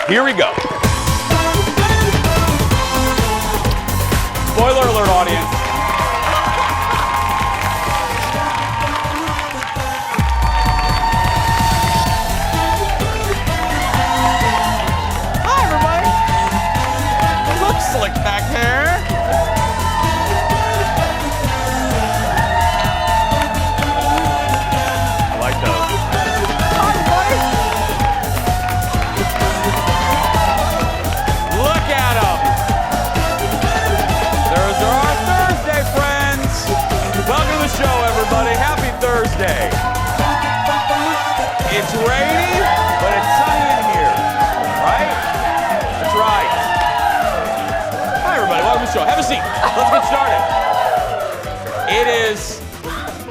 Here we go. Spoiler alert, audience. Hi, everybody. Look, slick back hair. I like those. Look at them. There's our Thursday, friends. Welcome to the show, everybody. Happy Thursday. It's rainy, but it's sunny in here, right? That's right. Hi, everybody. Welcome to the show. Have a seat. Let's get started. It is,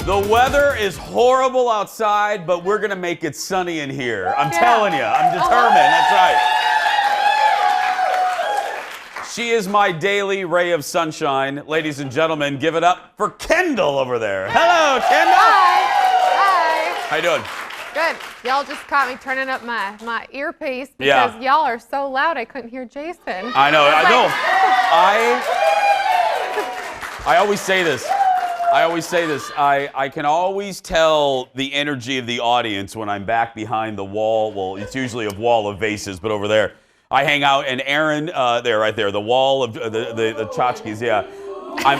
the weather is horrible outside, but we're going to make it sunny in here. I'm telling you. I'm determined. That's right. She is my daily ray of sunshine. Ladies and gentlemen, give it up for Kendall over there. Hello, Kendall. Hi. How you doing? Good. Y'all just caught me turning up my earpiece because y'all are so loud I couldn't hear Jason. I know. I always say this. I can always tell the energy of the audience when I'm back behind the wall. Well, it's usually a wall of vases, but over there. I hang out, and Aaron, right there, the wall of the tchotchkes, yeah. I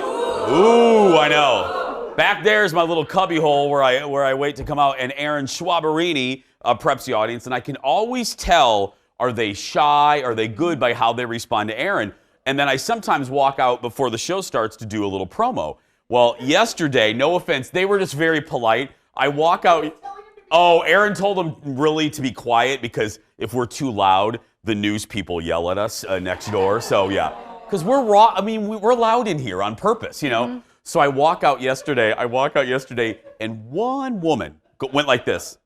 know. Back there is my little cubby hole where I wait to come out, and Aaron Schwaberini preps the audience, and I can always tell, are they shy, are they good by how they respond to Aaron? And then I sometimes walk out before the show starts to do a little promo. Well, yesterday, no offense, they were just very polite. I walk out, Aaron told them really to be quiet because if we're too loud, the news people yell at us next door. So yeah, because we're raw. I mean, we're loud in here on purpose, you know. Mm-hmm. So I walk out yesterday, and one woman went like this,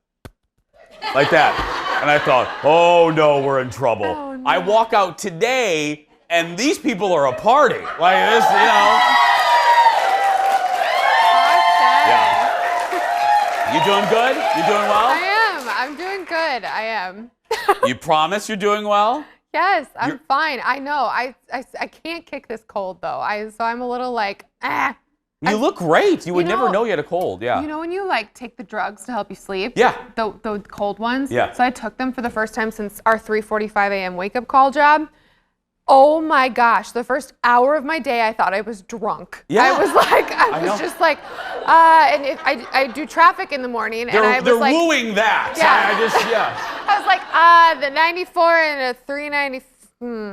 like that, and I thought, oh no, we're in trouble. Oh, no. I walk out today, and these people are a party like this, you know. Yeah. You doing good? You doing well? I am. I'm doing good. I am. You promise you're doing well? Yes, I'm fine. I know. I can't kick this cold though. So I'm a little like, You look great. You would never know you had a cold. Yeah. You know when you like take the drugs to help you sleep? Yeah. The cold ones? Yeah. So I took them for the first time since our 3:45 a.m. wake up call job. Oh my gosh, the first hour of my day, I thought I was drunk. Yeah. I was like, and I do traffic in the morning, and I was like, they're wooing that. Yeah. I was like, the 94 and a 390.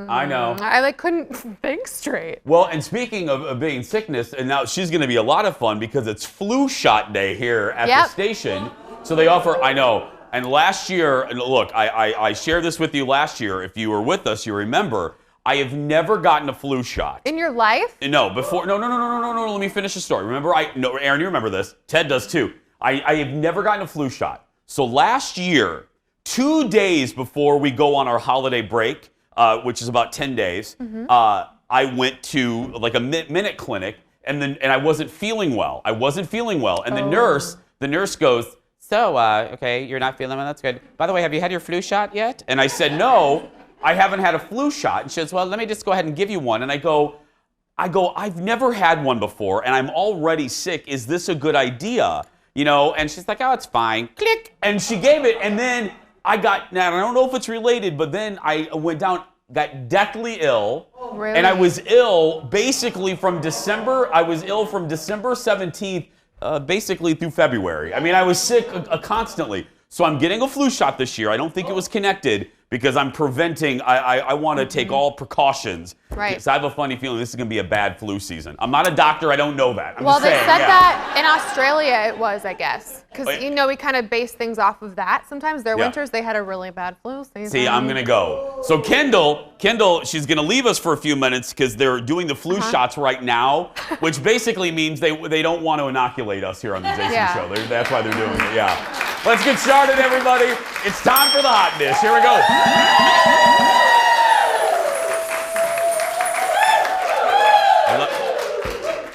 I know. I couldn't think straight. Well, and speaking of being sickness, and now she's going to be a lot of fun because it's flu shot day here at the station. So they offer, I know. And last year, and look, I shared this with you last year. If you were with us, you remember. I have never gotten a flu shot. In your life? No, before. No. Let me finish the story. Remember, Aaron, you remember this. Ted does too. I have never gotten a flu shot. So last year, 2 days before we go on our holiday break, which is about 10 days, I went to like a minute clinic, and I wasn't feeling well. And the nurse goes, so, okay, you're not feeling well, that's good. By the way, have you had your flu shot yet? And I said, no, I haven't had a flu shot. And she says, well, let me just go ahead and give you one. And I go, I've never had one before, and I'm already sick. Is this a good idea? You know, and she's like, oh, it's fine. Click. And she gave it, and then now I don't know if it's related, but then I went down, got deathly ill. Really? And I was ill basically from December 17th, basically through February. I mean, I was sick constantly. So I'm getting a flu shot this year. I don't think it was connected because I'm preventing, I want to take all precautions. Right. Because I have a funny feeling this is going to be a bad flu season. I'm not a doctor. I don't know that. I'm well, just they saying, said that in Australia it was, I guess. Because, you know, we kind of base things off of that. Sometimes their winters, they had a really bad flu season. See, I'm going to go. So Kendall, she's going to leave us for a few minutes because they're doing the flu shots right now, which basically means they don't want to inoculate us here on the Jason Show. That's why they're doing it, Let's get started, everybody. It's time for the hot dish. Here we go.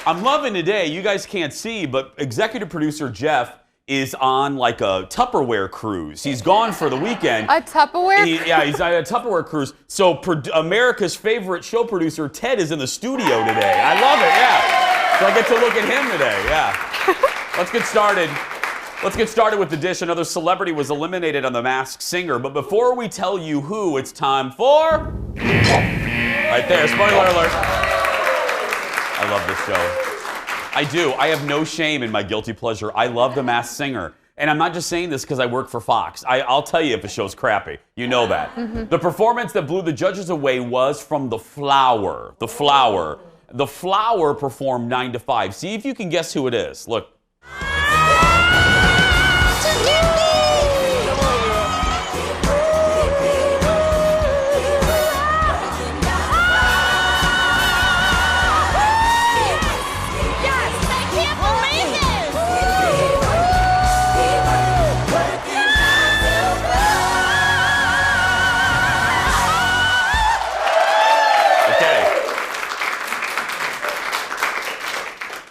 I'm loving today. You guys can't see, but executive producer Jeff is on like a Tupperware cruise. He's gone for the weekend. A Tupperware? He's on a Tupperware cruise. So America's favorite show producer, Ted, is in the studio today. I love it, yeah. So I get to look at him today, yeah. Let's get started. Let's get started with the dish. Another celebrity was eliminated on The Masked Singer. But before we tell you who, it's time for... Right there, spoiler alert. I love this show. I do. I have no shame in my guilty pleasure. I love The Masked Singer. And I'm not just saying this because I work for Fox. I'll tell you if a show's crappy. You know that. Mm-hmm. The performance that blew the judges away was from The Flower. The Flower. The Flower performed 9 to 5. See if you can guess who it is. Look.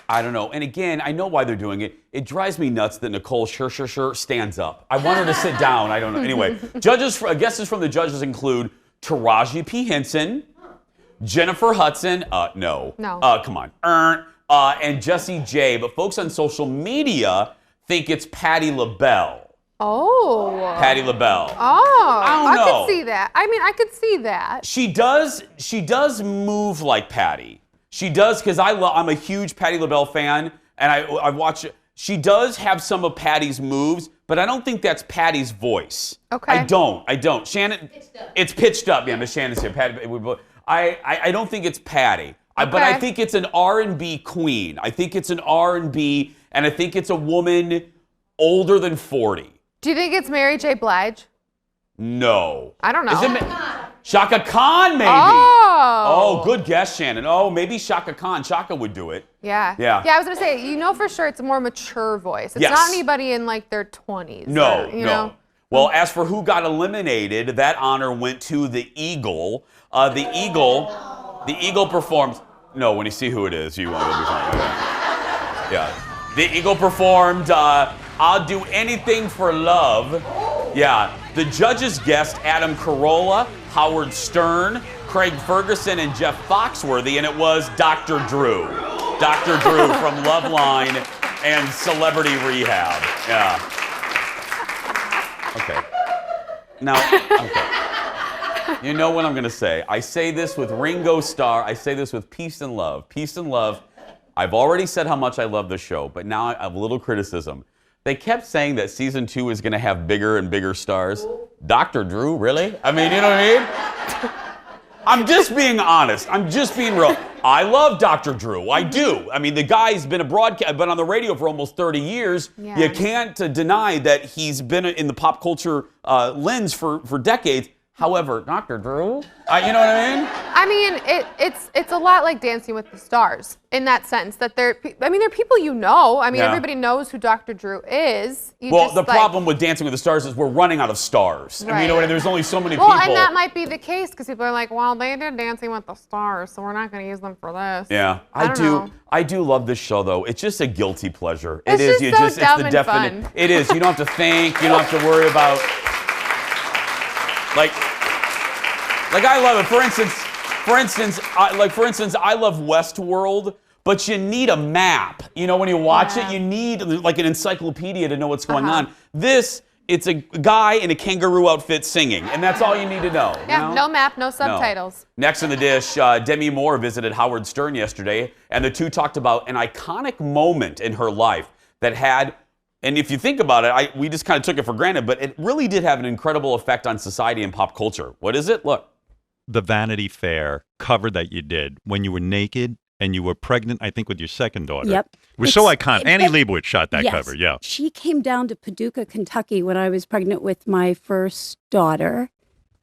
I don't know. And again, I know why they're doing it. It drives me nuts that Nicole Scherr stands up. I want her to sit down. I don't know. Anyway, guesses from the judges include Taraji P. Henson, Jennifer Hudson. No. Come on. And Jessie J. But folks on social media think it's Patti LaBelle. Oh. Patti LaBelle. Oh. I don't know. I could see that. I mean, I could see that. She does move like Patti. She does, because I'm a huge Patti LaBelle fan, and I watch it. She does have some of Patti's moves, but I don't think that's Patti's voice. Okay. I don't. Shannon, it's pitched up. Yeah, Miss Shannon's here. Patti, I don't think it's Patti. Okay. But I think it's an R&B queen. I think it's an R&B, and I think it's a woman older than 40. Do you think it's Mary J. Blige? No. I don't know. Is it Shaka Khan, maybe? Oh, good guess, Shannon. Oh, maybe Shaka Khan. Shaka would do it. Yeah. Yeah. Yeah, I was going to say, you know for sure it's a more mature voice. It's Yes. not anybody in like their 20s. No, you know? Well, as for who got eliminated, that honor went to the Eagle. The Eagle performed. No, when you see who it is, you will be fine. Okay. Yeah. The Eagle performed I'll Do Anything for Love. Yeah. The judges guessed Adam Carolla, Howard Stern, Craig Ferguson, and Jeff Foxworthy, and it was Dr. Drew. Dr. Drew from Loveline and Celebrity Rehab. Yeah. Okay. Now, okay. You know what I'm going to say. I say this with Ringo Starr. I say this with peace and love. Peace and love. I've already said how much I love the show, but now I have a little criticism. They kept saying that season 2 is going to have bigger and bigger stars. Dr. Drew, really? I mean, you know what I mean? I'm just being honest. I'm just being real. I love Dr. Drew. I do. I mean, the guy's been on the radio for almost 30 years. Yeah. You can't deny that he's been in the pop culture lens for decades. However, Dr. Drew, you know what I mean? I mean, it's a lot like Dancing with the Stars in that sense that they're people you know. I mean, Yeah. Everybody knows who Dr. Drew is. Problem with Dancing with the Stars is we're running out of stars. Right. I mean, you know what I mean? There's only so many well, people. and that might be the case because people are like, well, they did Dancing with the Stars, so we're not going to use them for this. Yeah, I do love this show though. It's just a guilty pleasure. It's it is. just so dumb and fun. It is. You don't have to think. You don't have to worry about. Like I love it. For instance, I love Westworld, but you need a map. You know, when you watch it, you need like an encyclopedia to know what's going on. It's a guy in a kangaroo outfit singing, and that's all you need to know. Yeah, you know? no map, no subtitles. No. Next in the dish, Demi Moore visited Howard Stern yesterday, and the two talked about an iconic moment in her life that had. And if you think about it, we just kind of took it for granted, but it really did have an incredible effect on society and pop culture. What is it? Look. The Vanity Fair cover that you did when you were naked and you were pregnant, I think, with your second daughter. Yep. It was so iconic. Annie Leibovitz shot that cover, yeah. She came down to Paducah, Kentucky when I was pregnant with my first daughter,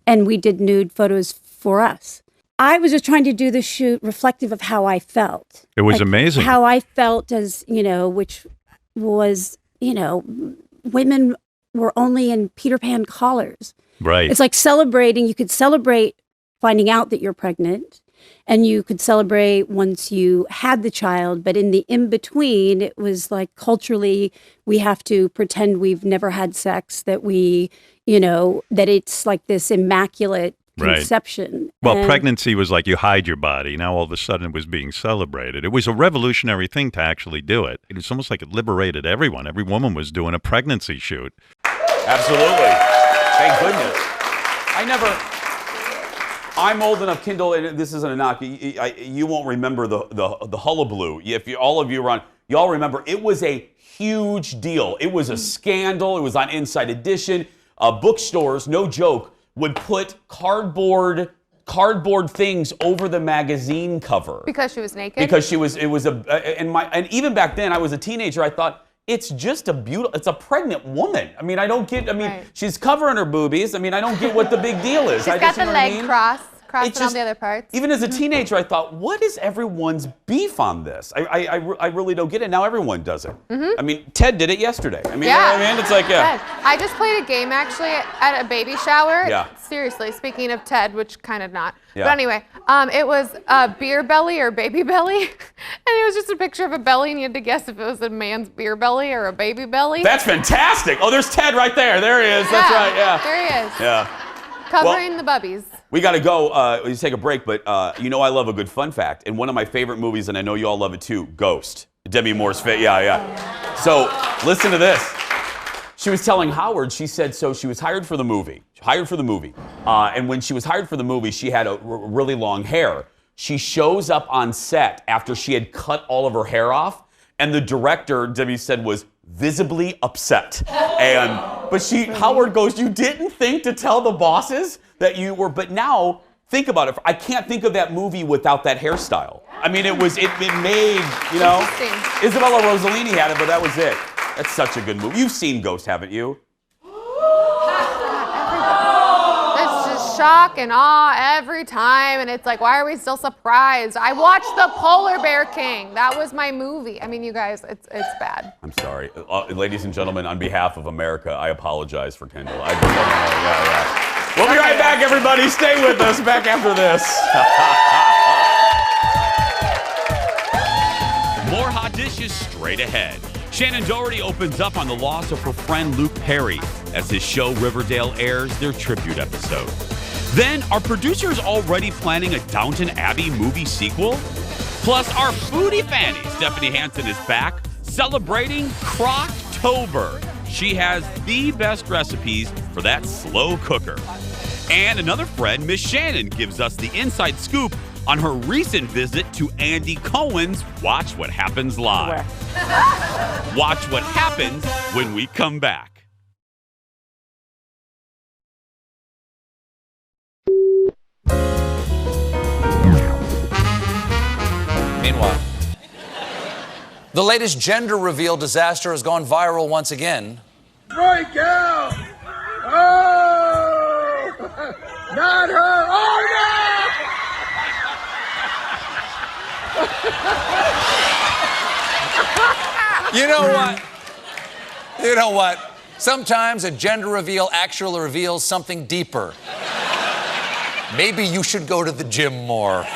and we did nude photos for us. I was just trying to do the shoot reflective of how I felt. It was amazing. How I felt as, which was, women were only in Peter Pan collars. Right. It's like celebrating. You could celebrate finding out that you're pregnant. And you could celebrate once you had the child, but in the in-between, it was like culturally, we have to pretend we've never had sex, that we, that it's like this immaculate conception. Well, pregnancy was like you hide your body. Now all of a sudden it was being celebrated. It was a revolutionary thing to actually do it. It was almost like it liberated everyone. Every woman was doing a pregnancy shoot. Absolutely. Thank goodness. I'm old enough, Kindle, and this isn't a knock. You won't remember the hullabaloo. If all of you are on, y'all remember it was a huge deal. It was a scandal. It was on Inside Edition. Bookstores, no joke, would put cardboard things over the magazine cover Because she was naked? because and even back then I was a teenager. I thought it's just it's a pregnant woman. I mean, Right. she's covering her boobies. I mean, I don't get what the big deal is. She's got the leg crossed on the other parts. Even as a teenager, I thought, what is everyone's beef on this? I really don't get it. Now everyone does it. I mean, Ted did it yesterday. I mean, you know what I mean? It's like, Ted. I just played a game actually at a baby shower. Yeah. Seriously, speaking of Ted, which kind of not. Yeah. But anyway, it was beer belly or baby belly. And it was just a picture of a belly, and you had to guess if it was a man's beer belly or a baby belly. that's fantastic. Oh, there's Ted right there. There he is. That's right. Yeah. There he is. Yeah. Covering the bubbies. We got to go. We take a break, but I love a good fun fact. And one of my favorite movies, and I know you all love it too, Ghost. Demi Moore's fit. Yeah. So listen to this. She was telling Howard, she said, so she was hired for the movie. And when she was hired for the movie, she had really long hair. She shows up on set after she had cut all of her hair off. And the director, Demi said, was visibly upset. But Howard goes, you didn't think to tell the bosses that you were, but now, think about it. I can't think of that movie without that hairstyle. I mean, it made, Isabella Rossellini had it, but that was it. That's such a good movie. You've seen Ghost, haven't you? It's just shock and awe every time, and it's like, why are we still surprised? I watched The Polar Bear King. That was my movie. I mean, you guys, it's bad. I'm sorry. Ladies and gentlemen, on behalf of America, I apologize for Kendall. Yeah. We'll be right back, everybody. Stay with us. Back after this. More hot dishes straight ahead. Shannon Doherty opens up on the loss of her friend Luke Perry as his show Riverdale airs their tribute episode. Then, are producers already planning a Downton Abbey movie sequel? Plus, our foodie fanny, Stephanie Hansen, is back celebrating Crock-tober. She has the best recipes for that slow cooker. And another friend, Miss Shannan, gives us the inside scoop on her recent visit to Andy Cohen's Watch What Happens Live. Watch what happens when we come back. Meanwhile, the latest gender reveal disaster has gone viral once again. Break out! Oh! Not her! Oh, no! You know what? Sometimes a gender reveal actually reveals something deeper. Maybe you should go to the gym more.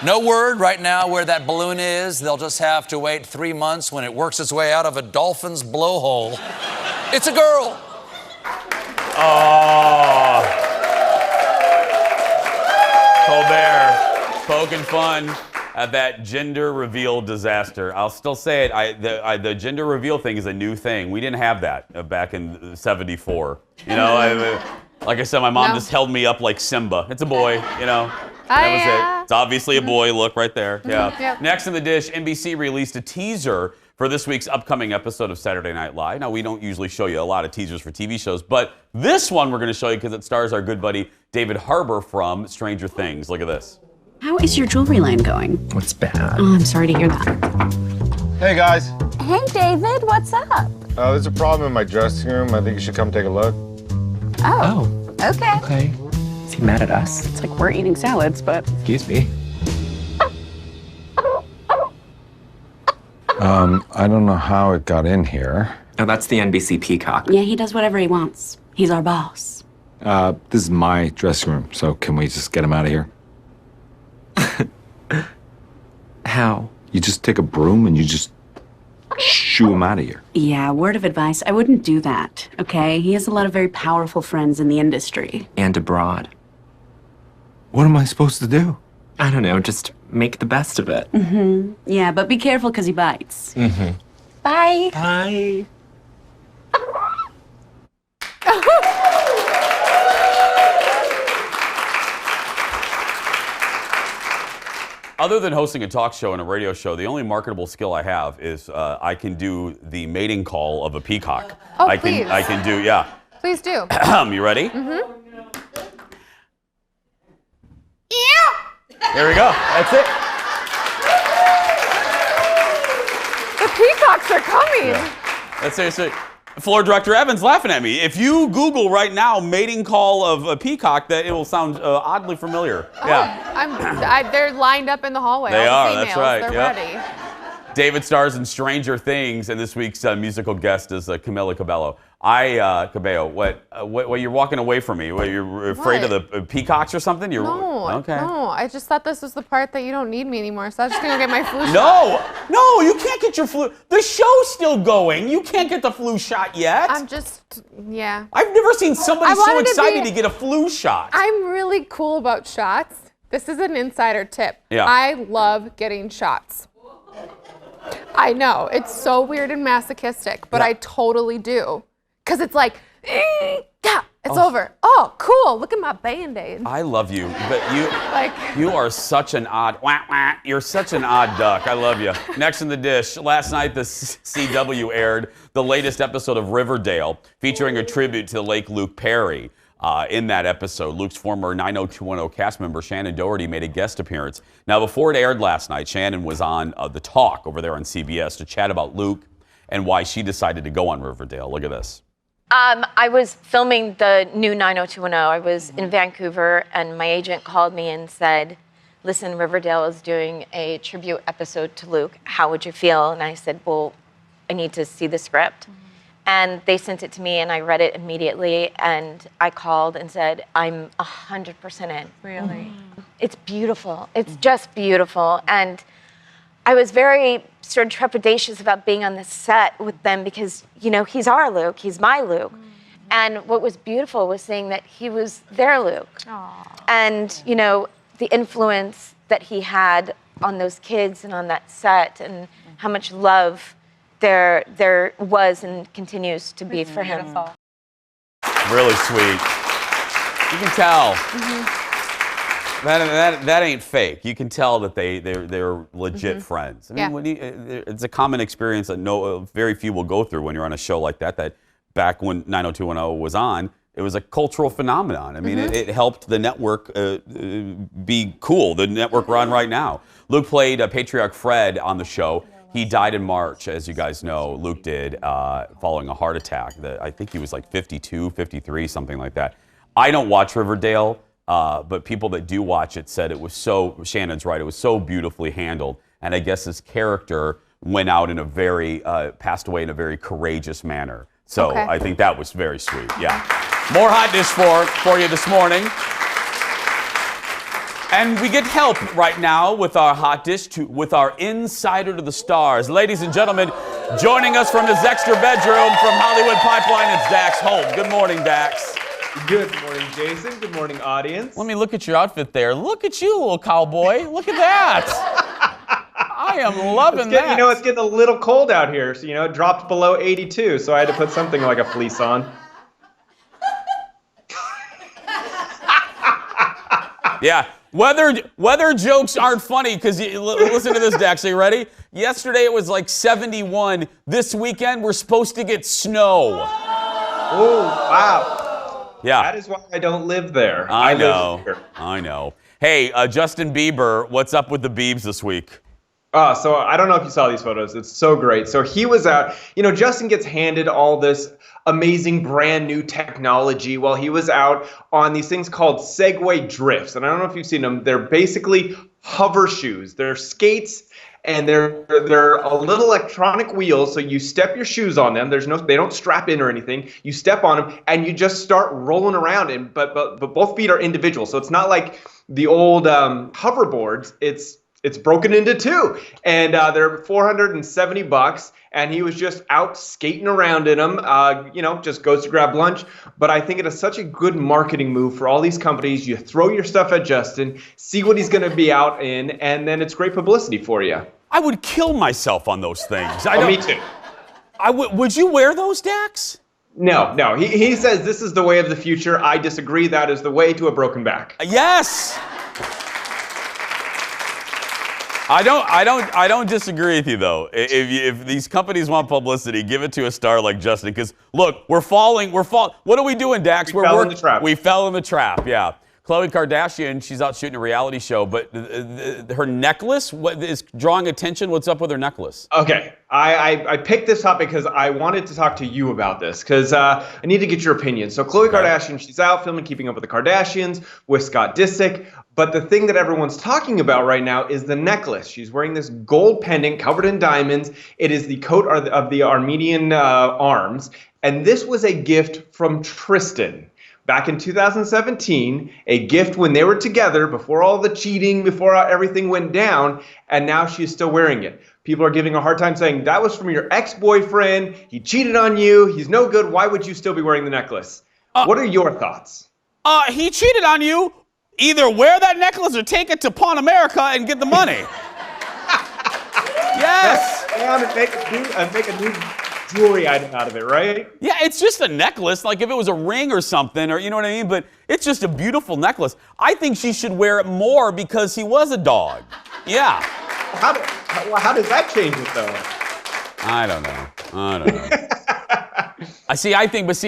No word right now where that balloon is. They'll just have to wait 3 months when it works its way out of a dolphin's blowhole. It's a girl. Oh. Colbert, poking fun at that gender reveal disaster. I'll still say it. The gender reveal thing is a new thing. We didn't have that back in '74. Like I said, my mom just held me up like Simba. It's a boy, That was it. It's obviously a boy. Look right there. Yeah. Yep. Next in the dish, NBC released a teaser for this week's upcoming episode of Saturday Night Live. Now, we don't usually show you a lot of teasers for TV shows, but this one we're going to show you because it stars our good buddy David Harbour from Stranger Things. Look at this. How is your jewelry line going? It's bad. Oh, I'm sorry to hear that. Hey, guys. Hey, David, what's up? There's a problem in my dressing room. I think you should come take a look. Oh, okay. Okay. Is he mad at us? It's like we're eating salads, but... Excuse me. I don't know how it got in here. Oh, that's the NBC Peacock. Yeah, he does whatever he wants. He's our boss. This is my dressing room, so can we just get him out of here? How? You just take a broom and you just shoo him out of here. Yeah, word of advice, I wouldn't do that, okay? He has a lot of very powerful friends in the industry. And abroad. What am I supposed to do? I don't know, just make the best of it. Yeah, but be careful because he bites. Bye. Bye. Other than hosting a talk show and a radio show, the only marketable skill I have is I can do the mating call of a peacock. Oh, I please. can do, yeah. Please do. You ready? Mm-hmm. There we go. That's it. The peacocks are coming. That's seriously. Floor Director Evans laughing at me. If you Google right now mating call of a peacock, that it will sound oddly familiar. Yeah. They're lined up in the hallway. They all the are, that's females. right, They're yep. ready. David stars in Stranger Things, and this week's musical guest is Camila Cabello. Cabello, what you're walking away from me? What, you're afraid of the peacocks or something? Okay. No, I just thought this was the part that you don't need me anymore, so I was just gonna get my flu shot. No, you can't get your flu. The show's still going. You can't get the flu shot yet. Yeah. I've never seen somebody so wanted to excited be- to get a flu shot. I'm really cool about shots. This is an insider tip. Yeah. I love getting shots. I know, it's so weird and masochistic, but I totally do. Because it's like, it's over. Oh, cool, look at my Band-Aid. I love you, but Like, you are such an odd, you're such an odd duck. I love you. Next in the dish, last night the CW aired the latest episode of Riverdale, featuring a tribute to the late Luke Perry. In that episode, Luke's former 90210 cast member Shannan Doherty made a guest appearance. Now, before it aired last night, Shannan was on The Talk over there on CBS to chat about Luke and why she decided to go on Riverdale. Look at this. I was filming the new 90210. I was in Vancouver, and my agent called me and said, listen, Riverdale is doing a tribute episode to Luke. How would you feel? And I said, well, I need to see the script. And they sent it to me, and I read it immediately, and I called and said, I'm 100% in. really? It's beautiful. It's just beautiful. And I was very sort of trepidatious about being on the set with them because, you know, he's our Luke, he's my Luke. And what was beautiful was seeing that he was their Luke. Aww. And, you know, the influence that he had on those kids and on that set and how much love there was and continues to be for him. Beautiful. Really sweet. You can tell. That ain't fake. You can tell that they're legit friends. I mean, Yeah. when it's a common experience that very few will go through when you're on a show like that. That back when 90210 was on, it was a cultural phenomenon. I mean, it helped the network be cool. The network we're on right now. Luke played Patriarch Fred on the show. He died in March, as you guys know. Luke did, following a heart attack. I think he was like 52, 53, something like that. I don't watch Riverdale, but people that do watch it said it was so, Shannon's right, it was so beautifully handled. And I guess his character went out in a very, passed away in a very courageous manner. So Okay. I think that was very sweet, yeah. More hot dish for you this morning. And we get help right now with our hot dish, with our insider to the stars. Ladies and gentlemen, joining us from his extra bedroom from Hollywood Pipeline, it's Dax Holt. Good morning, Dax. Good morning, Jason. Good morning, audience. Let me look at your outfit there. Look at you, little cowboy. Look at that. I am loving that. You know, it's getting a little cold out here, so, you know, it dropped below 82, so I had to put something like a fleece on. Yeah. Weather jokes aren't funny because listen to this, Dax. Are you ready? Yesterday it was like 71. This weekend we're supposed to get snow. Oh, wow. Yeah. That is why I don't live there. I live know. here. I know. Hey, Justin Bieber, what's up with the Biebs this week? So I don't know if you saw these photos. It's so great. So he was out. You know, Justin gets handed all this amazing brand new technology while he was out on these things called Segway drifts. And I don't know if you've seen them. They're basically hover shoes. They're skates, and they're a little electronic wheels. So you step your shoes on them. They don't strap in or anything. You step on them and you just start rolling around. But both feet are individual. So it's not like the old hoverboards. It's it's broken into two, and they're $470, and he was just out skating around in them. Just goes to grab lunch. But I think it is such a good marketing move for all these companies. You throw your stuff at Justin, see what he's going to be out in, and then it's great publicity for you. I would kill myself on those things. Me too. Would you wear those, Dax? No. He says this is the way of the future. I disagree. That is the way to a broken back. Yes. I don't disagree with you though. If these companies want publicity, give it to a star like Justin. Because look, we're falling. What are we doing, Dax? We fell in the trap. We fell in the trap. Yeah. Khloe Kardashian, she's out shooting a reality show, but her necklace is drawing attention. What's up with her necklace? Okay, I picked this up because I wanted to talk to you about this because I need to get your opinion. So Khloe Kardashian, she's out filming Keeping Up with the Kardashians with Scott Disick. But the thing that everyone's talking about right now is the necklace. She's wearing this gold pendant covered in diamonds. It is the coat of the Armenian arms. And this was a gift from Tristan. Back in 2017, a gift when they were together, before all the cheating, before everything went down, and now she's still wearing it. People are giving a hard time saying, that was from your ex-boyfriend, he cheated on you, he's no good, why would you still be wearing the necklace? What are your thoughts? He cheated on you. Either wear that necklace or take it to Pawn America and get the money. Yes. And make a new jewelry item out of it, right? Yeah, it's just a necklace. Like if it was a ring or something, or you know what I mean? But it's just a beautiful necklace. I think she should wear it more because he was a dog. Yeah. How does that change it though? I don't know.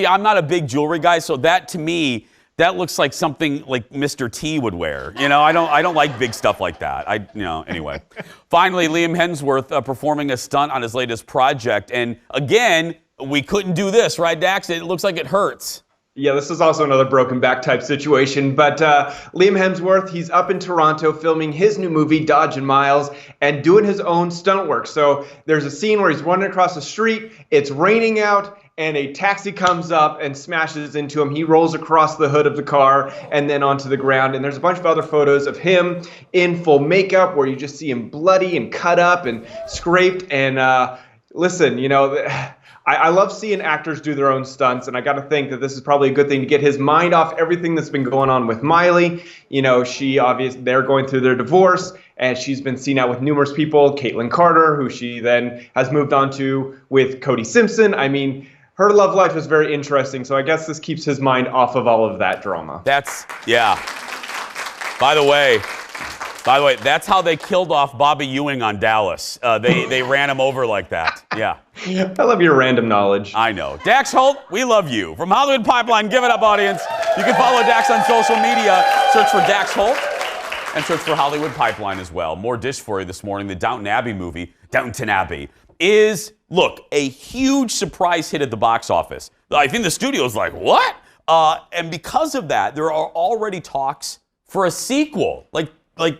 I'm not a big jewelry guy, so that to me, that looks like something like Mr. T would wear. You know, I don't like big stuff like that. Anyway. Finally, Liam Hemsworth performing a stunt on his latest project. And again, we couldn't do this, right, Dax? It looks like it hurts. Yeah, this is also another broken back type situation. But Liam Hemsworth, he's up in Toronto filming his new movie, Dodge and Miles, and doing his own stunt work. So there's a scene where he's running across the street, it's raining out, and a taxi comes up and smashes into him. He rolls across the hood of the car and then onto the ground. And there's a bunch of other photos of him in full makeup where you just see him bloody and cut up and scraped. And listen, I love seeing actors do their own stunts, and I got to think that this is probably a good thing to get his mind off everything that's been going on with Miley. They're going through their divorce, and she's been seen out with numerous people. Caitlyn Carter, who she then has moved on to with Cody Simpson. I mean, her love life is very interesting, so I guess this keeps his mind off of all of that drama. Yeah. By the way, that's how they killed off Bobby Ewing on Dallas. They ran him over like that. Yeah. I love your random knowledge. I know. Dax Holt, we love you. From Hollywood Pipeline, give it up, audience. You can follow Dax on social media. Search for Dax Holt and search for Hollywood Pipeline as well. More dish for you this morning. The Downton Abbey movie, Downton Abbey, is, look, a huge surprise hit at the box office. I think the studio's like, what? And because of that, there are already talks for a sequel. Like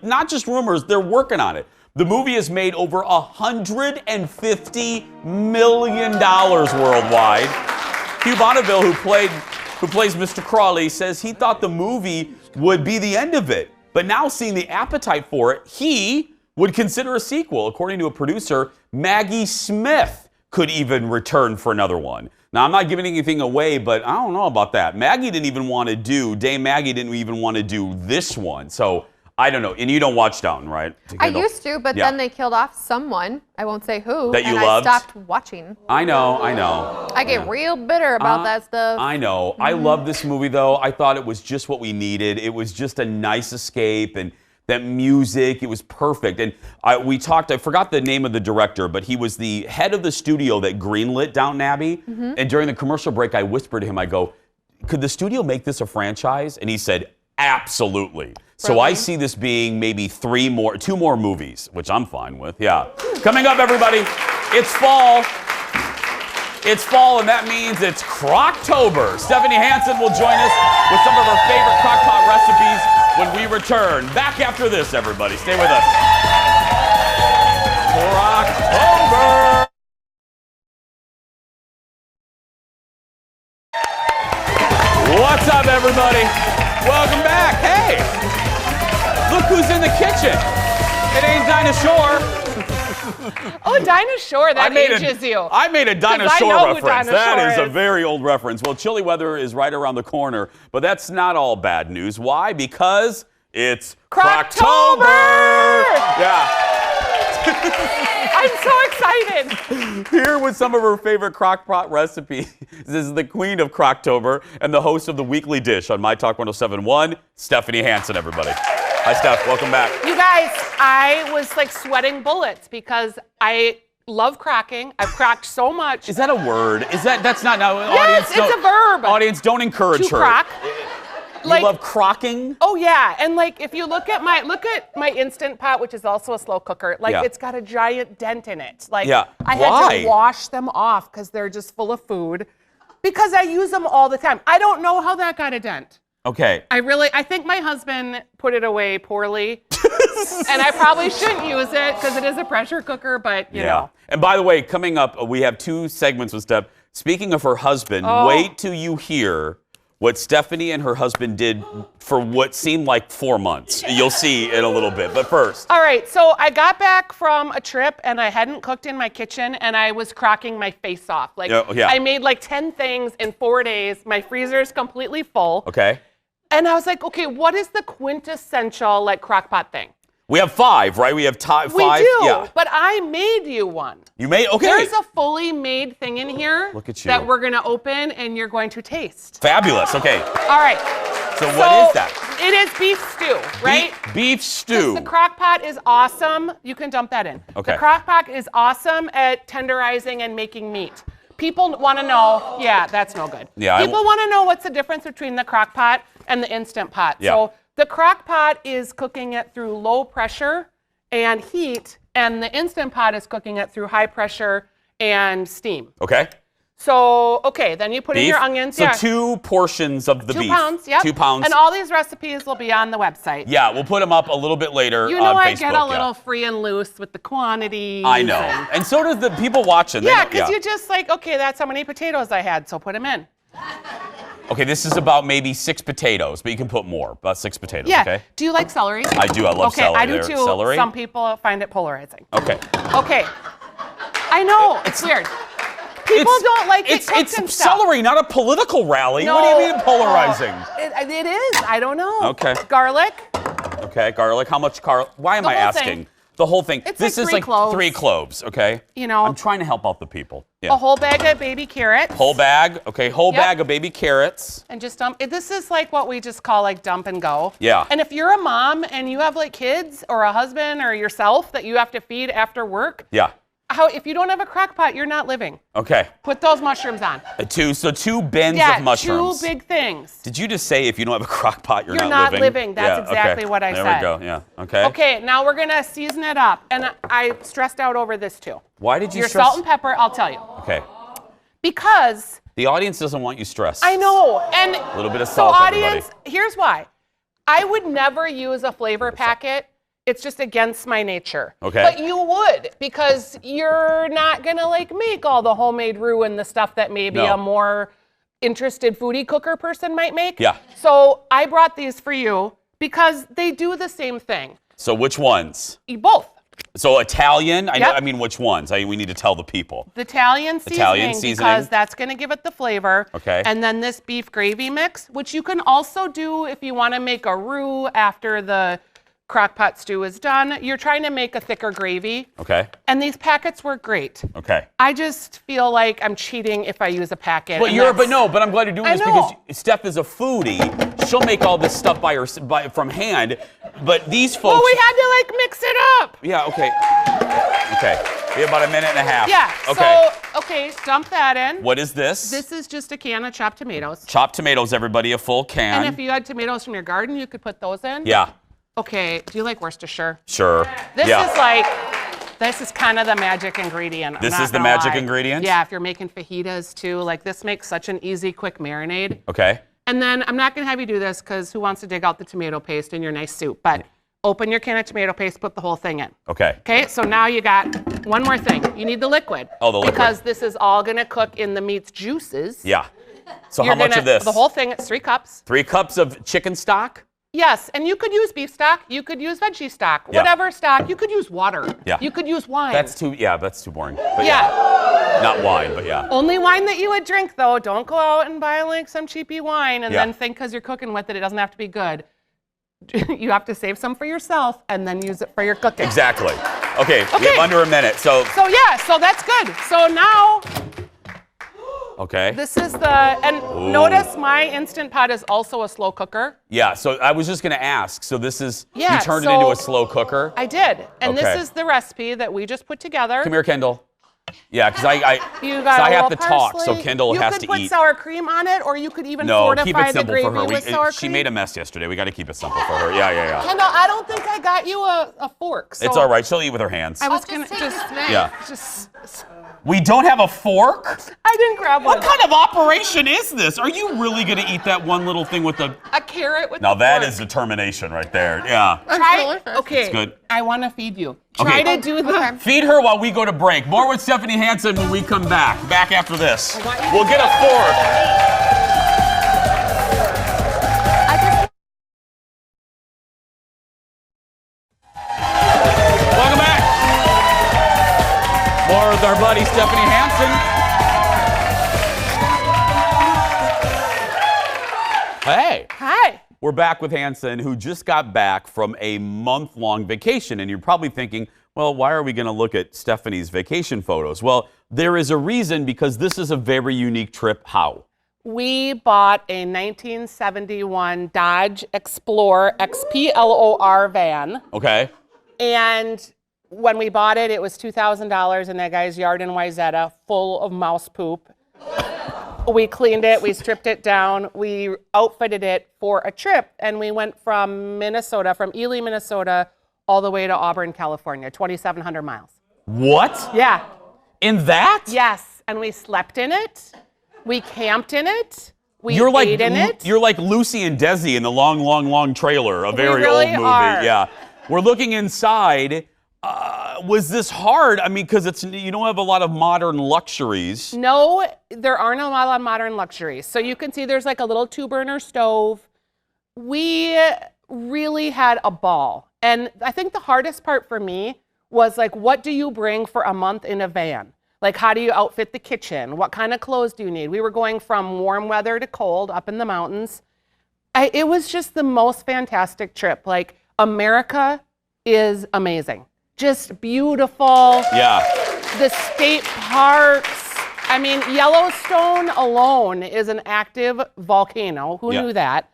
not just rumors, they're working on it. The movie has made over $150 million worldwide. Hugh Bonneville, who plays Mr. Crawley, says he thought the movie would be the end of it. But now seeing the appetite for it, he would consider a sequel. According to a producer, Maggie Smith could even return for another one. Now, I'm not giving anything away, but I don't know about that. Dame Maggie didn't even want to do this one. So I don't know. And you don't watch Downton, right? I used to, but then they killed off someone. I won't say who. That you and loved? I stopped watching. I know. I get real bitter about that stuff. I know. I love this movie, though. I thought it was just what we needed. It was just a nice escape, and that music, it was perfect. And I forgot the name of the director, but he was the head of the studio that greenlit Downton Abbey. Mm-hmm. And during the commercial break, I whispered to him, I go, could the studio make this a franchise? And he said, absolutely. So I see this being maybe two more movies, which I'm fine with. Yeah. Coming up, everybody, it's fall. It's fall, and that means it's Crocktober. Stephanie Hansen will join us with some of her favorite crockpot recipes when we return. Back after this, everybody. Stay with us. Crocktober. What's up, everybody? Welcome back. Hey, look who's in the kitchen. It ain't Dinah Shore. Oh, Dinah Shore, that ages you. I made a Dinah 'Cause I Shore know who reference. Dinah That Shore is a is. very old reference. Well, chilly weather is right around the corner, but that's not all bad news. Why? Because it's Crocktober! Yeah. I'm so excited. Here with some of her favorite crock-pot recipes. This is the queen of Crocktober and the host of the weekly dish on My Talk 107.1, Stephanie Hansen, everybody. Hi, Steph. Welcome back. You guys, I was like sweating bullets because I love crocking. I've crocked so much. Is that a word? That's not now. Yes, it's a verb. Audience, don't encourage To her. crock. You love crocking? Oh yeah, and like if you look at my Instant Pot, which is also a slow cooker, like Yeah. it's got a giant dent in it. Like Yeah. I had Why? to wash them off because they're just full of food. Because I use them all the time. I don't know how that got a dent. Okay. I think my husband put it away poorly. And I probably shouldn't use it because it is a pressure cooker, but you know. And by the way, coming up, we have 2 segments with Steph. Speaking of her husband, wait till you hear what Stephanie and her husband did for what seemed like 4 months. You'll see in a little bit, but first. All right, so I got back from a trip and I hadn't cooked in my kitchen and I was crocking my face off. Like I made like 10 things in 4 days. My freezer's completely full. Okay. And I was like, okay, what is the quintessential like crock pot thing? We have 5, right? We have 5. We do, Yeah. but I made you one. You made, okay. There's a fully made thing in here. Look at you. That we're gonna open and you're going to taste. Fabulous, okay. All right. So what is that? It is beef stew, right? Beef stew. The crock pot is awesome. You can dump that in. Okay. The crock pot is awesome at tenderizing and making meat. People want to know, yeah, that's no good. Yeah, People want to know what's the difference between the crock pot and the Instant Pot. Yeah. So the crock pot is cooking it through low pressure and heat, and the Instant Pot is cooking it through high pressure and steam. Okay. So, okay, then you put in Beef. your onions. So 2 portions of the 2 beef. pounds, yep. 2 pounds. And all these recipes will be on the website. Yeah, we'll put them up a little bit later You know on I Facebook. get a little free and loose with the quantities. I know. And so does the people watching. They Yeah, know- because you just like, okay, that's how many potatoes I had, so put them in. Okay, this is about maybe 6 potatoes, but you can put more. About 6 potatoes, Yeah. okay? Do you like celery? I do. I love celery. Okay, I do There. too. Celery? Some people find it polarizing. Okay. Okay. I know, it's weird. People don't like it cooked It's and stuff. celery, not a political rally. No. What do you mean polarizing? It is. I don't know. Okay. Garlic. Okay, garlic. How much garlic? Why am The I whole asking? thing. The whole thing. It's this like is 3 like cloves. 3 cloves, okay? You know. I'm trying to help out the people. Yeah. A whole bag of baby carrots. Whole bag. Okay, whole Yep. bag of baby carrots. And just dump. This is like what we just call like dump and go. Yeah. And if you're a mom and you have like kids or a husband or yourself that you have to feed after work, Yeah. if you don't have a crock pot, you're not living. Okay. Put those mushrooms on. 2 bins Yeah, of mushrooms. 2 big things. Did you just say if you don't have a crock pot, you're You're not not living. That's Yeah, exactly okay. what I there said. There we go. Yeah. Okay. Okay, now we're gonna season it up. And I stressed out over this too. Why did you Your stress? salt and pepper, I'll tell you. Okay. Because The audience doesn't want you stressed. I know. And A little bit of so salt, audience, here's why. I would never use a flavor packet. It's just against my nature. Okay. But you would, because you're not gonna like make all the homemade roux and the stuff that maybe No. a more interested foodie cooker person might make. Yeah. So I brought these for you because they do the same thing. So which ones? Both. So Italian. Yep. I mean, which ones? We need to tell the people. The Italian seasoning, because that's going to give it the flavor. Okay. And then this beef gravy mix, which you can also do if you want to make a roux after the crock pot stew is done. You're trying to make a thicker gravy. Okay. And these packets work great. Okay. I just feel like I'm cheating if I use a packet. But I'm glad you're doing I this know. because Steph is a foodie. She'll make all this stuff from hand. But these folks. Well, we had to like mix it up. Yeah. Okay. Okay. We have about a minute and a half. Yeah. Okay. So, okay, dump that in. What is this? This is just a can of chopped tomatoes. Chopped tomatoes, everybody, a full can. And if you had tomatoes from your garden, you could put those in. Yeah. Okay, do you like Worcestershire? Sure. This is kind of the magic ingredient. I'm This not is the gonna magic lie. ingredient? Yeah, if you're making fajitas too, like this makes such an easy, quick marinade. Okay. And then I'm not gonna have you do this because who wants to dig out the tomato paste in your nice soup? But open your can of tomato paste, put the whole thing in. Okay. Okay, so now you got one more thing. You need the liquid. Oh, the liquid. Because this is all gonna cook in the meat's juices. Yeah. So You're how much gonna- of this? The whole thing, it's 3 cups. 3 cups of chicken stock? Yes, and you could use beef stock, you could use veggie stock, whatever stock. You could use water. Yeah. You could use wine. That's too boring. But yeah. Not wine, but yeah. Only wine that you would drink, though. Don't go out and buy like some cheapy wine and then think because you're cooking with it, it doesn't have to be good. You have to save some for yourself and then use it for your cooking. Exactly. Okay, we have under a minute, so that's good. So now, okay. this is notice my Instant Pot is also a slow cooker. Yeah, so I was just gonna ask, so this is, you turned it so into a slow cooker? I did, and Okay. this is the recipe that we just put together. Come here, Kendall. Yeah, because I have to talk, so Kendall has to You could put eat. sour cream on it, or you could even No, fortify keep it the simple gravy for her. with sour She cream. made a mess yesterday. We got to keep it simple for her. Yeah. Kendall, I don't think I got you a fork. So It's all right. She'll eat with her hands. I was gonna just. We don't have a fork? I didn't grab one. What kind of operation is this? Are you really going to eat that one little thing with the... A carrot with Now the that fork. is determination right there. Yeah. Okay. It's good. I want to feed you. Okay. Try to do the. Feed her while we go to break. More with Stephanie Hansen when we come back. Back after this. We'll get a fork. Welcome back. More with our buddy Stephanie Hansen. Hey. Hi. We're back with Hansen, who just got back from a month-long vacation. And you're probably thinking, well, why are we going to look at Stephanie's vacation photos? Well, there is a reason, because this is a very unique trip. How? We bought a 1971 Dodge Explorer XPLOR van. Okay. And when we bought it, it was $2,000 in that guy's yard in Wayzata, full of mouse poop. We cleaned it, we stripped it down, we outfitted it for a trip, and we went from Ely, Minnesota, all the way to Auburn, California, 2,700 miles. What? Yeah. In that? Yes, and we slept in it, we camped in it, we You're like ate in it. You're like Lucy and Desi in the long trailer, a very really old movie. are. Yeah. We're looking inside. Was this hard? I mean, because you don't have a lot of modern luxuries. No, there aren't a lot of modern luxuries. So you can see there's like a little 2-burner stove. We really had a ball. And I think the hardest part for me was like, what do you bring for a month in a van? Like, how do you outfit the kitchen? What kind of clothes do you need? We were going from warm weather to cold up in the mountains. It was just the most fantastic trip. Like, America is amazing. Just beautiful. Yeah. The state parks. I mean, Yellowstone alone is an active volcano. Who knew that?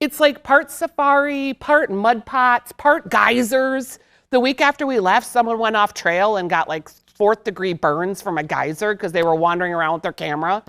It's like part safari, part mud pots, part geysers. The week after we left, someone went off trail and got like 4th-degree burns from a geyser because they were wandering around with their camera.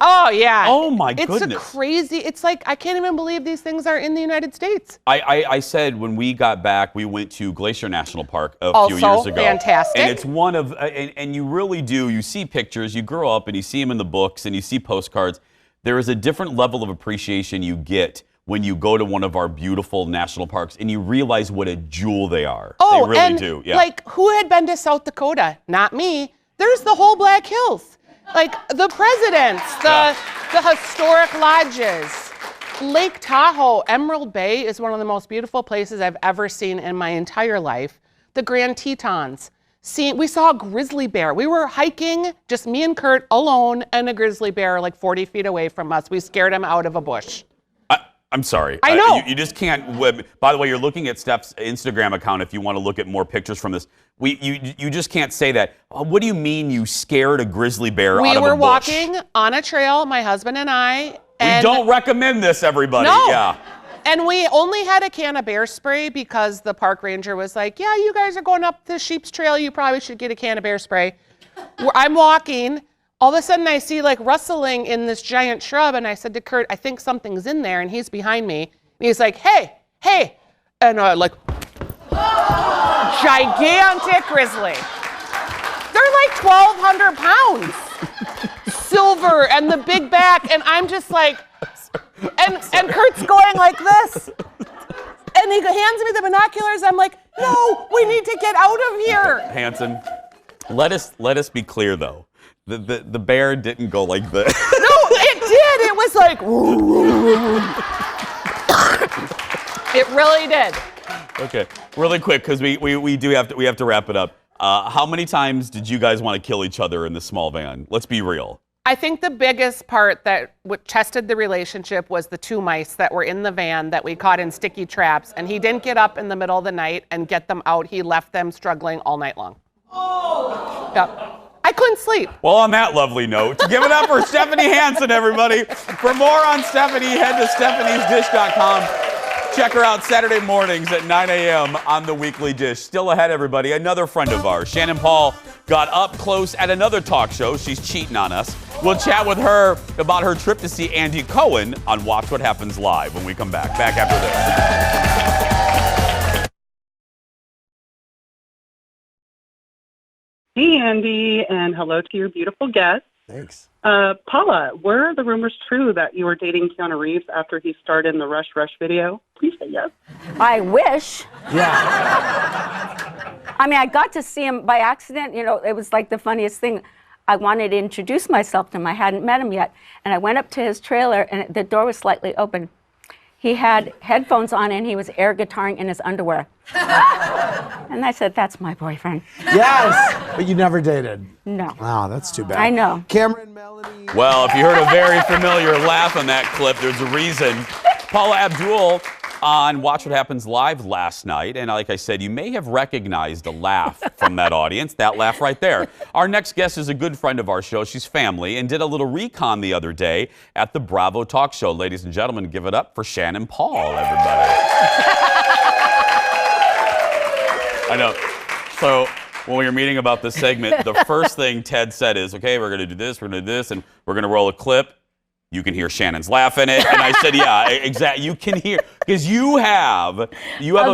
Oh, yeah. Oh, my goodness. It's crazy. It's like, I can't even believe these things are in the United States. I said when we got back, we went to Glacier National Park a few years ago. Fantastic. And it's one of, and you really do, you see pictures, you grow up and you see them in the books and you see postcards. There is a different level of appreciation you get when you go to one of our beautiful national parks and you realize what a jewel they are. Oh, they really and do. Yeah. like, who had been to South Dakota? Not me. There's the whole Black Hills. Like, the presidents, the historic lodges. Lake Tahoe, Emerald Bay is one of the most beautiful places I've ever seen in my entire life. The Grand Tetons. We saw a grizzly bear. We were hiking, just me and Kurt alone, and a grizzly bear like 40 feet away from us. We scared him out of a bush. I'm sorry. I know. You just can't. By the way, you're looking at Steph's Instagram account if you want to look at more pictures from this. You just can't say that. What do you mean you scared a grizzly bear out of a bush? We were walking on a trail, my husband and I. We don't recommend this, everybody. No. Yeah. And we only had a can of bear spray because the park ranger was like, yeah, you guys are going up the Sheep's Trail. You probably should get a can of bear spray. I'm walking. All of a sudden, I see like rustling in this giant shrub, and I said to Kurt, I think something's in there, and he's behind me. And he's like, hey, and like, gigantic grizzly. They're like 1,200 pounds. Silver and the big back, and I'm just like, and Kurt's going like this. And he hands me the binoculars. I'm like, no, we need to get out of here. Hansen, let us be clear though. The bear didn't go like this. No, it did. It was like, It really did. Okay, really quick, because we do have to wrap it up. How many times did you guys want to kill each other in the small van? Let's be real. I think the biggest part that tested the relationship was the 2 mice that were in the van that we caught in sticky traps, and he didn't get up in the middle of the night and get them out. He left them struggling all night long. Oh! Yep. I couldn't sleep. Well, on that lovely note, give it up for Stephanie Hansen, everybody. For more on Stephanie, head to stephaniesdish.com. Check her out Saturday mornings at 9 a.m. on The Weekly Dish. Still ahead, everybody, another friend of ours, Shannan Paul, got up close at another talk show. She's cheating on us. We'll chat with her about her trip to see Andy Cohen on Watch What Happens Live when we come back. Back after this. Hey, Andy, and hello to your beautiful guest. Thanks. Paula, were the rumors true that you were dating Keanu Reeves after he starred in the Rush Rush video? Please say yes. I wish. Yeah. I mean, I got to see him by accident. You know, it was like the funniest thing. I wanted to introduce myself to him. I hadn't met him yet. And I went up to his trailer, and the door was slightly open. He had headphones on, and he was air guitaring in his underwear. And I said, that's my boyfriend. Yes, but you never dated. No. Oh, that's too bad. I know. Cameron, Melanie. Well, if you heard a very familiar laugh on that clip, there's a reason. Paula Abdul on Watch What Happens Live last night, and like I said, you may have recognized a laugh from that audience, that laugh right there. Our next guest is a good friend of our show. She's family and did a little recon the other day at the Bravo Talk Show. Ladies and gentlemen, give it up for Shannan Paul, everybody. I know. So when we were meeting about this segment, the first thing Ted said is, okay, we're going to do this, we're going to do this, and we're going to roll a clip. You can hear Shannon's laugh in it. And I said, yeah, exactly. You can hear, because you have a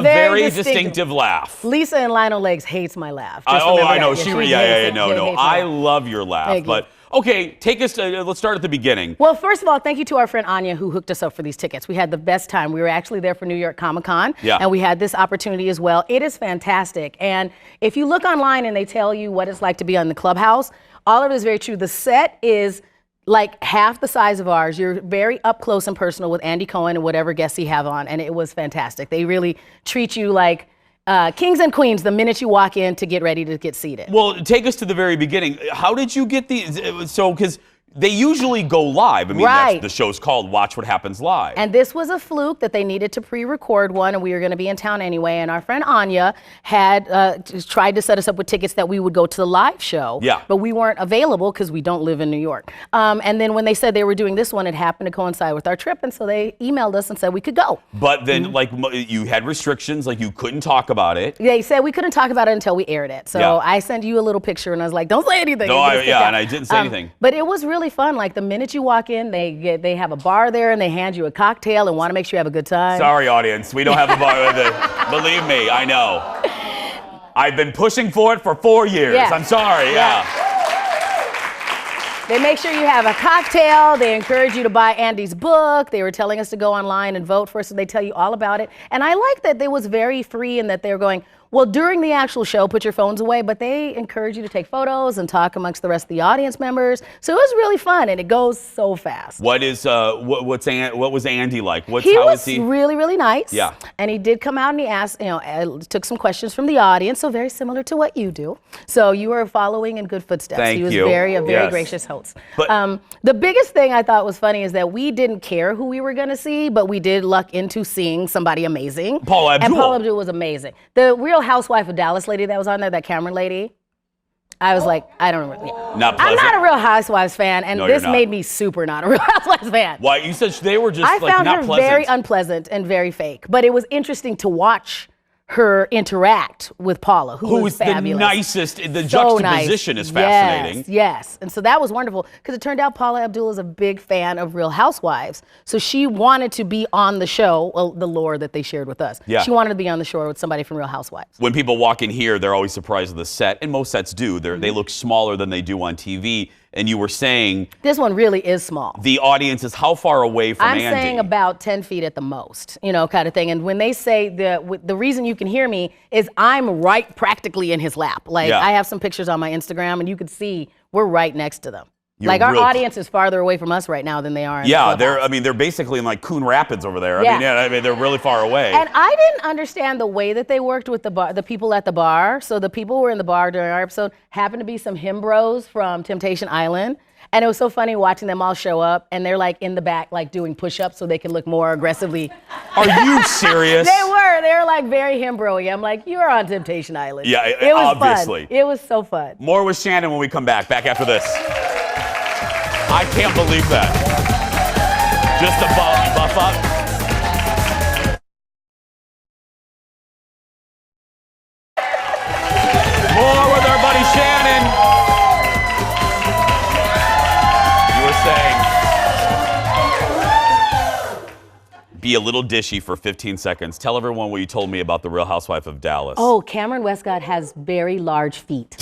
very distinctive laugh. Lisa in Lionel Legs hates my laugh. I know. No. I love your laugh. But okay, take us to, let's start at the beginning. Well, first of all, thank you to our friend Anya who hooked us up for these tickets. We had the best time. We were actually there for New York Comic Con. Yeah. And we had this opportunity as well. It is fantastic. And if you look online and they tell you what it's like to be on the Clubhouse, all of it is very true. The set is like half the size of ours. You're very up close and personal with Andy Cohen and whatever guests he have on, and it was fantastic. They really treat you like kings and queens the minute you walk in to get ready to get seated. Well, take us to the very beginning. How did you get these? So, because they usually go live. I mean, Right. the show's called Watch What Happens Live. And this was a fluke that they needed to pre-record one, and we were going to be in town anyway. And our friend Anya had tried to set us up with tickets that we would go to the live show. Yeah. But we weren't available because we don't live in New York. And then when they said they were doing this one, it happened to coincide with our trip, and so they emailed us and said we could go. But then, like, you had restrictions, like you couldn't talk about it. They said we couldn't talk about it until we aired it. So Yeah. I sent you a little picture, and I was like, don't say anything. No, You can sit down. and I didn't say anything. But it was really fun. Like the minute you walk in, they have a bar there, and they hand you a cocktail and want to make sure you have a good time. Sorry, audience, we don't have a bar with it. Believe me, I know. I've been pushing for it for 4 years. Yeah. I'm sorry, yeah. They make sure you have a cocktail. They encourage you to buy Andy's book. They were telling us to go online and vote for us, so they tell you all about it. And I like that they was very free and that they were going, well, during the actual show, put your phones away, but they encourage you to take photos and talk amongst the rest of the audience members. So it was really fun, and it goes so fast. What was Andy like? He was really, really nice. Yeah. And he did come out and he asked, took some questions from the audience, so very similar to what you do. So you were following in good footsteps. Thank he was you. a very Yes. gracious host. But- The biggest thing I thought was funny is that we didn't care who we were going to see, but we did luck into seeing somebody amazing. Paula Abdul. And Paula Abdul was amazing. The Real Housewife of Dallas lady that was on there, that Cameron lady, I was like, I don't remember. Yeah. Not I'm pleasant. not a Real Housewives fan, and No, you're this not. made me super not a Real Housewives fan. Why? You said they were just I like found not her pleasant. very unpleasant and very fake, but it was interesting to watch her interact with Paula, who was the fabulous. nicest. The So juxtaposition nice. is fascinating. Yes, and so that was wonderful because it turned out Paula Abdul is a big fan of Real Housewives, so she wanted to be on the show. Well, the lore that they shared with us. Yeah. She wanted to be on the show with somebody from Real Housewives. When people walk in here, they're always surprised at the set, and most sets do. They look smaller than they do on TV. And you were saying This one really is small. the audience is how far away from I'm Andy? saying about 10 feet at the most, kind of thing. And when they say the reason you can hear me is I'm right practically in his lap. Like Yeah. I have some pictures on my Instagram and you could see we're right next to them. Like our audience is farther away from us right now than they are. In Yeah, the they're basically in like Coon Rapids over there. Yeah. I mean, they're really far away. And I didn't understand the way that they worked with the people at the bar. So the people who were in the bar during our episode happened to be some him bros from Temptation Island. And it was so funny watching them all show up, and they're like in the back, like doing push-ups so they can look more aggressively. Are you serious? They were like very him bro-y. I'm like, you are on Temptation Island. Yeah, it was obviously. Fun. It was so fun. More with Shannan when we come back after this. I can't believe that. Just a buff up. More with our buddy Shannan. You were saying, be a little dishy for 15 seconds. Tell everyone what you told me about the Real Housewife of Dallas. Oh, Cameron Westcott has very large feet.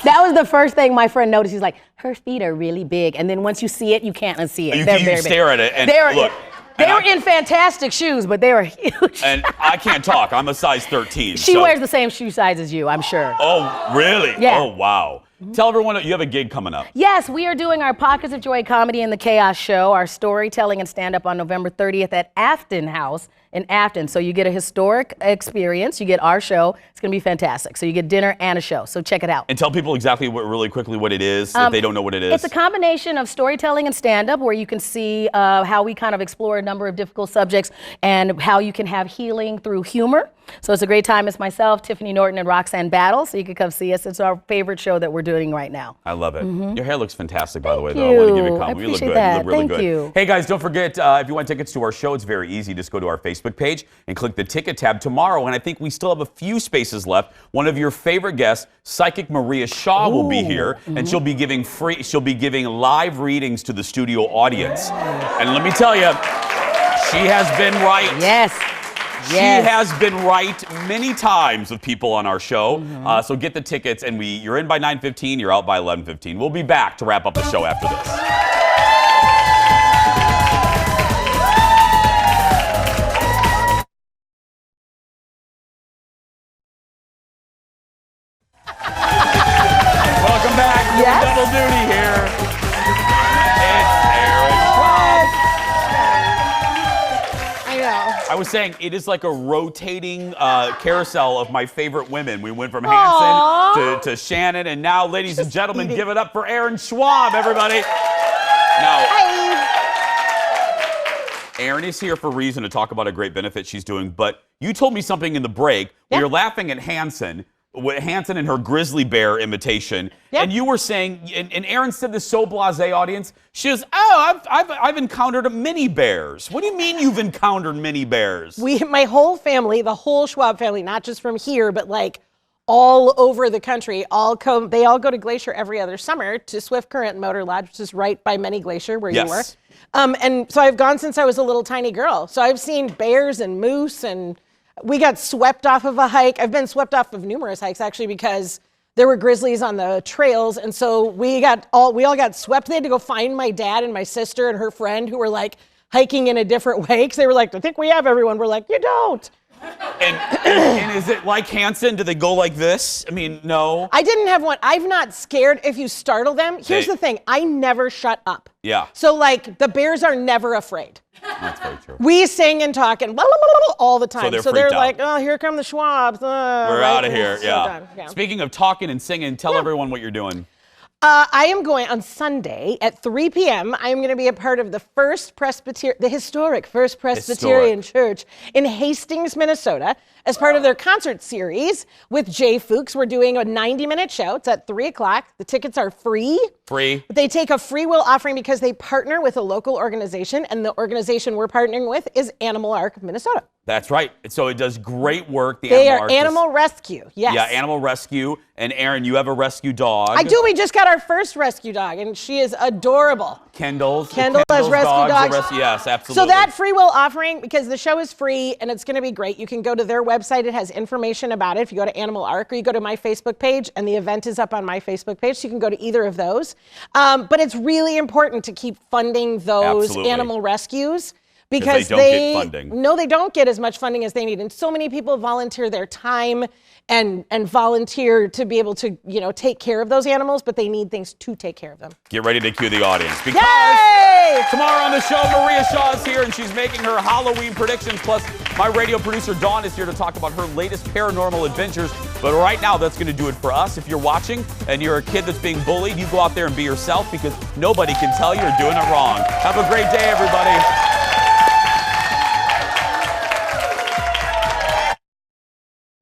That was the first thing my friend noticed. He's like, her feet are really big. And then once you see it, you can't unsee it. You They're can very stare big. at it and They look. were in fantastic shoes, but they were huge. And I can't talk. I'm a size 13. She wears the same shoe size as you, I'm sure. Oh, really? Yeah. Oh, wow. Tell everyone you have a gig coming up. Yes, we are doing our Pockets of Joy Comedy and the Chaos Show, our storytelling and stand-up on November 30th at Afton House in Afton. So you get a historic experience. You get our show. It's going to be fantastic. So you get dinner and a show. So check it out. And tell people exactly really quickly what it is if they don't know what it is. It's a combination of storytelling and stand-up where you can see how we kind of explore a number of difficult subjects and how you can have healing through humor. So it's a great time. It's myself, Tiffany Norton, and Roxanne Battle. So you can come see us. It's our favorite show that we're doing right now. I love it. Mhm. Your hair looks fantastic, by the way, Thank though. I want to give you a you. I compliment. You look appreciate good. that. You look really Thank good. you. Hey, guys, don't forget, if you want tickets to our show, it's very easy. Just go to our Facebook page and click the ticket tab tomorrow. And I think we still have a few spaces left. One of your favorite guests, Psychic Maria Shaw, will be here, and she'll be giving live readings to the studio audience. And let me tell you, she has been right. Yes. She has been right many times with people on our show. So get the tickets, and you're in by 9:15, you're out by 11:15. We'll be back to wrap up the show after this. Welcome back to Double Duty here. It's Aaron Schwab. I know. I was saying it is like a rotating carousel of my favorite women. We went from Hansen to Shannan, and now, ladies and gentlemen, give it up for Aaron Schwab, everybody. Now, Aaron is here for a reason to talk about a great benefit she's doing, but you told me something in the break. We were laughing at Hansen and her grizzly bear imitation, and you were saying, and Aaron said this so blasé audience, she goes, I've encountered many bears. What do you mean you've encountered many bears? My whole family, the whole Schwab family, not just from here, but like all over the country, they all go to Glacier every other summer to Swift Current Motor Lodge, which is right by Many Glacier where you were. And so I've gone since I was a little tiny girl. So I've seen bears and moose, and we got swept off of a hike. I've been swept off of numerous hikes actually because there were grizzlies on the trails, and so we all got swept. They had to go find my dad and my sister and her friend who were like hiking in a different way because they were like, I think we have everyone. We're like, you don't. And is it like Hansen? Do they go like this? I mean, no. I didn't have one. I'm not scared if you startle them. Here's the thing. I never shut up. Yeah. So like the bears are never afraid. That's very true. We sing and talk and blah, blah, blah, blah, all the time. So they're freaked like, out. oh, here come the Schwabs. We're out of here. So Yeah. done. Yeah. Speaking of talking and singing, tell everyone what you're doing. I am going on Sunday at 3 p.m. I am going to be a part of the historic First Presbyterian Church in Hastings, Minnesota, as part of their concert series with Jay Fuchs. We're doing a 90-minute show. It's at 3 o'clock. The tickets are free. Free. They take a free will offering because they partner with a local organization, and the organization we're partnering with is Animal Ark Minnesota. That's right. So it does great work. They are animal rescue. Yes. Yeah, animal rescue. And Aaron, you have a rescue dog. I do. We just got our first rescue dog, and she is adorable. Kendall has rescue dogs. Yes, absolutely. So that free will offering, because the show is free and it's going to be great, you can go to their website. It has information about it. If you go to Animal Ark or you go to my Facebook page, and the event is up on my Facebook page, so you can go to either of those. But it's really important to keep funding those animal rescues, because they don't get funding. No, they don't get as much funding as they need. And so many people volunteer their time and volunteer to be able to, take care of those animals, but they need things to take care of them. Get ready to cue the audience because Yay! tomorrow on the show, Maria Shaw is here and she's making her Halloween predictions. Plus, my radio producer Dawn is here to talk about her latest paranormal adventures. But right now, that's going to do it for us. If you're watching and you're a kid that's being bullied, you go out there and be yourself because nobody can tell you're doing it wrong. Have a great day, everybody.